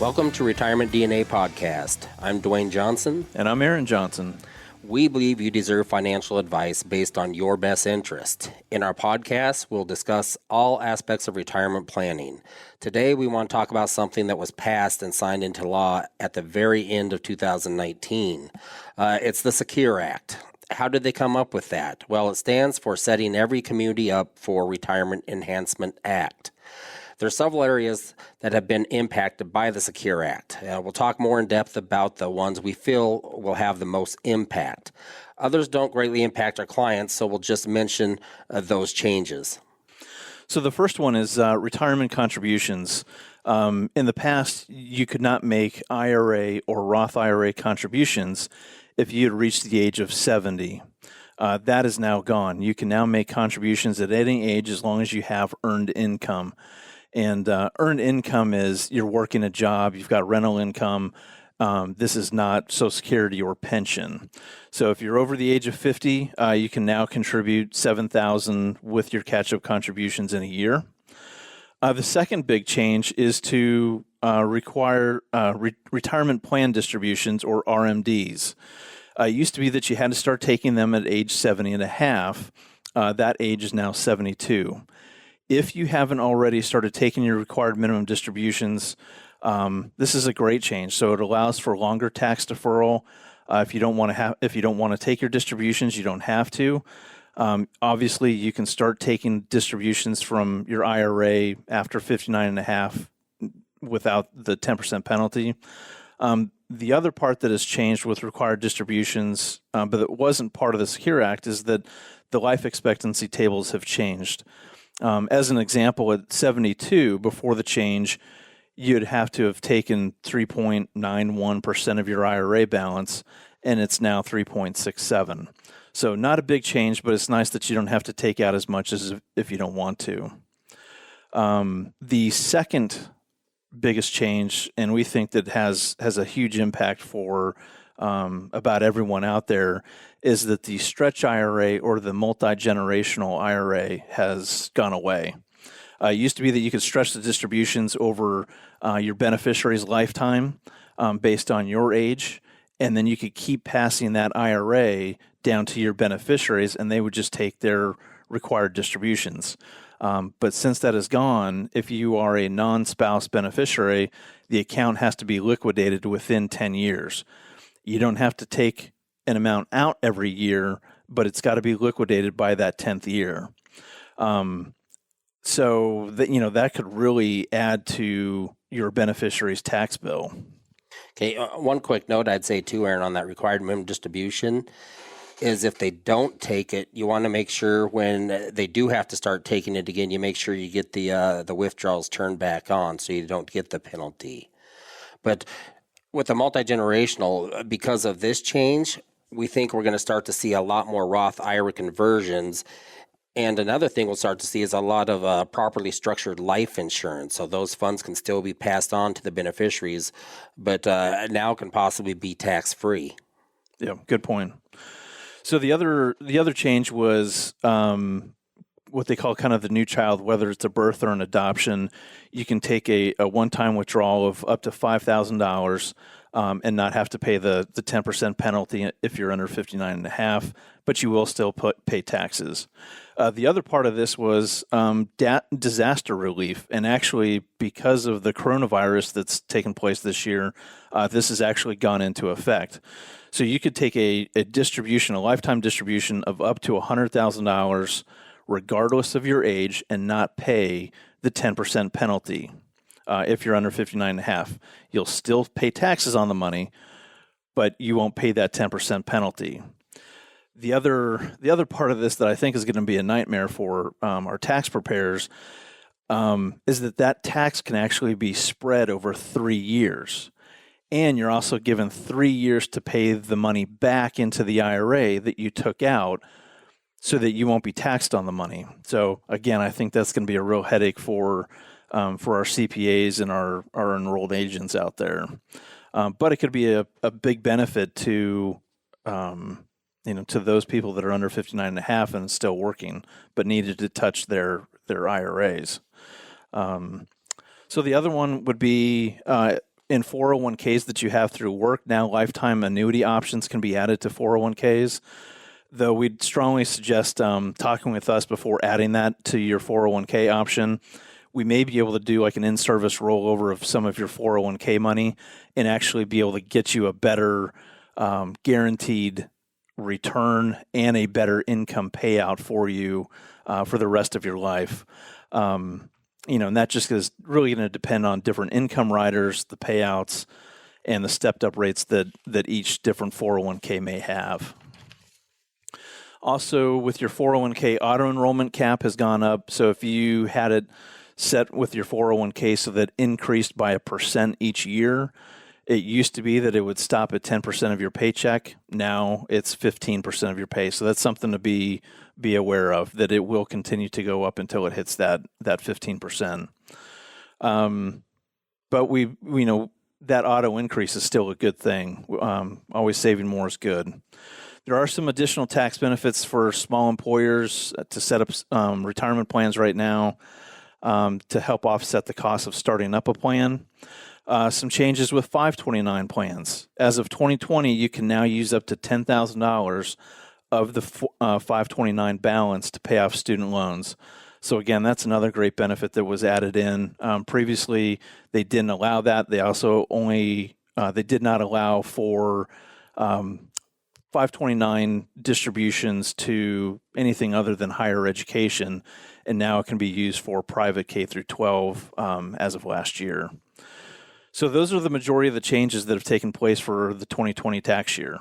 Welcome to Retirement DNA Podcast. I'm Dwayne Johnson. And I'm Aaron Johnson. We believe you deserve financial advice based on your best interest. In our podcast, we'll discuss all aspects of retirement planning. Today, we want to talk about something that was passed and signed into law at the very end of 2019. It's the Secure Act. How did they come up with that? Well, it stands for Setting Every Community Up for Retirement Enhancement Act. There are several areas that have been impacted by the Secure Act. We'll talk more in depth about the ones we feel will have the most impact. Others don't greatly impact our clients, so we'll just mention those changes. So the first one is retirement contributions. In the past, you could not make IRA or Roth IRA contributions if you had reached the age of 70. That is now gone. You can now make contributions at any age as long as you have earned income. And earned income is you're working a job, you've got rental income. This is not Social Security or pension. So if you're over the age of 50, you can now contribute $7,000 with your catch-up contributions in a year. The second big change is to require retirement plan distributions, or RMDs. It used to be that you had to start taking them at age 70 and a half. That age is now 72. If you haven't already started taking your required minimum distributions, this is a great change. So it allows for longer tax deferral. If you don't want to take your distributions, you don't have to. Obviously, you can start taking distributions from your IRA after 59 and a half without the 10% penalty. The other part that has changed with required distributions, but it wasn't part of the Secure Act, is that the life expectancy tables have changed. As an example, at 72, before the change, you'd have to have taken 3.91% of your IRA balance, and it's now 3.67. So not a big change, but it's nice that you don't have to take out as much as if you don't want to. The second biggest change, and we think that has a huge impact for about everyone out there, is that the stretch IRA or the multi-generational IRA has gone away. It used to be that you could stretch the distributions over your beneficiary's lifetime based on your age, and then you could keep passing that IRA down to your beneficiaries, and they would just take their required distributions. But since that is gone, if you are a non-spouse beneficiary, the account has to be liquidated within 10 years. You don't have to take an amount out every year, but it's got to be liquidated by that 10th year. So that could really add to your beneficiary's tax bill. Okay, one quick note I'd say too, Aaron, on that required minimum distribution is if they don't take it, you want to make sure when they do have to start taking it again, you make sure you get the withdrawals turned back on so you don't get the penalty. But with the multi-generational, because of this change, we think we're going to start to see a lot more Roth IRA conversions. And another thing we'll start to see is a lot of properly structured life insurance. So those funds can still be passed on to the beneficiaries, but now can possibly be tax-free. Yeah, good point. So the other change was what they call kind of the new child, whether it's a birth or an adoption. You can take a one-time withdrawal of up to $5,000 and not have to pay the 10% penalty if you're under 59 and a half, but you will still pay taxes. The other part of this was disaster relief. And actually, because of the coronavirus that's taken place this year, this has actually gone into effect. So you could take a distribution, a lifetime distribution of up to $100,000 regardless of your age and not pay the 10% penalty. If you're under 59 and a half, you'll still pay taxes on the money, but you won't pay that 10% penalty. The other part of this that I think is going to be a nightmare for our tax preparers is that tax can actually be spread over 3 years. And you're also given 3 years to pay the money back into the IRA that you took out so that you won't be taxed on the money. So again, I think that's going to be a real headache for our CPAs and our enrolled agents out there. But it could be a big benefit to to those people that are under 59 and a half and still working, but needed to touch their IRAs. So the other one would be in 401ks that you have through work, now lifetime annuity options can be added to 401ks. Though we'd strongly suggest talking with us before adding that to your 401k option. We may be able to do like an in-service rollover of some of your 401k money and actually be able to get you a better guaranteed return and a better income payout for you for the rest of your life. And that just is really going to depend on different income riders, the payouts, and the stepped-up rates that each different 401k may have. Also, with your 401k auto-enrollment cap has gone up. So if you had it set with your 401k so that increased by 1% each year, it used to be that it would stop at 10% of your paycheck. Now it's 15% of your pay. So that's something to be aware of, that it will continue to go up until it hits that 15%. But we know that auto increase is still a good thing. Always saving more is good. There are some additional tax benefits for small employers to set up retirement plans right now to help offset the cost of starting up a plan. Some changes with 529 plans. As of 2020, you can now use up to $10,000 of the 529 balance to pay off student loans. So again, that's another great benefit that was added in. Previously, they didn't allow that. They also they did not allow for 529 distributions to anything other than higher education, and now it can be used for private K through 12 as of last year. So those are the majority of the changes that have taken place for the 2020 tax year.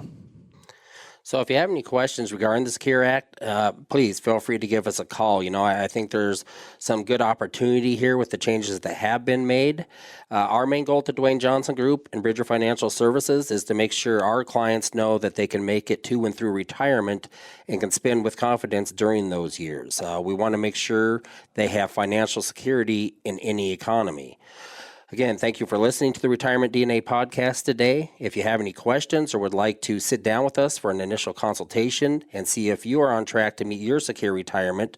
So if you have any questions regarding the Secure Act, please feel free to give us a call. I think there's some good opportunity here with the changes that have been made. Our main goal to Dwayne Johnson Group and Bridger Financial Services is to make sure our clients know that they can make it to and through retirement and can spend with confidence during those years. We want to make sure they have financial security in any economy. Again, thank you for listening to the Retirement DNA podcast today. If you have any questions or would like to sit down with us for an initial consultation and see if you are on track to meet your secure retirement,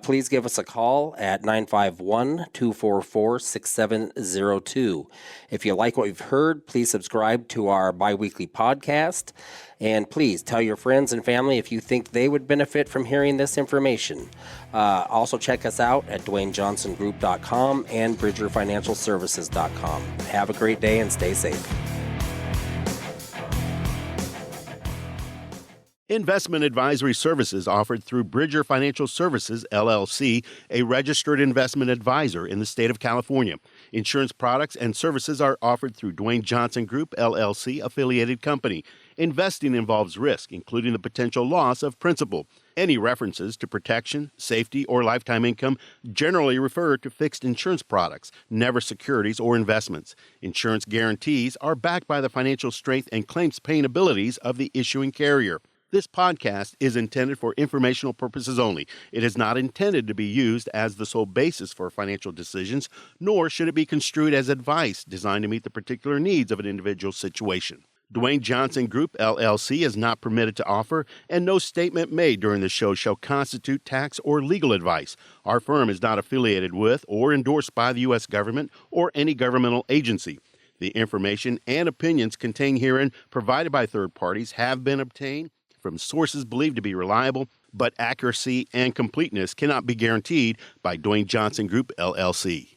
please give us a call at 951-244-6702. If you like what you've heard, please subscribe to our biweekly podcast. And please tell your friends and family if you think they would benefit from hearing this information. Also check us out at DwayneJohnsonGroup.com and BridgerFinancialServices.com. Have a great day and stay safe. Investment advisory services offered through Bridger Financial Services, LLC, a registered investment advisor in the state of California. Insurance products and services are offered through Dwayne Johnson Group, LLC, affiliated company. Investing involves risk, including the potential loss of principal. Any references to protection, safety, or lifetime income generally refer to fixed insurance products, never securities or investments. Insurance guarantees are backed by the financial strength and claims-paying abilities of the issuing carrier. This podcast is intended for informational purposes only. It is not intended to be used as the sole basis for financial decisions, nor should it be construed as advice designed to meet the particular needs of an individual situation. Dwayne Johnson Group, LLC is not permitted to offer, and no statement made during the show shall constitute tax or legal advice. Our firm is not affiliated with or endorsed by the U.S. government or any governmental agency. The information and opinions contained herein provided by third parties have been obtained from sources believed to be reliable, but accuracy and completeness cannot be guaranteed by Dwayne Johnson Group, LLC.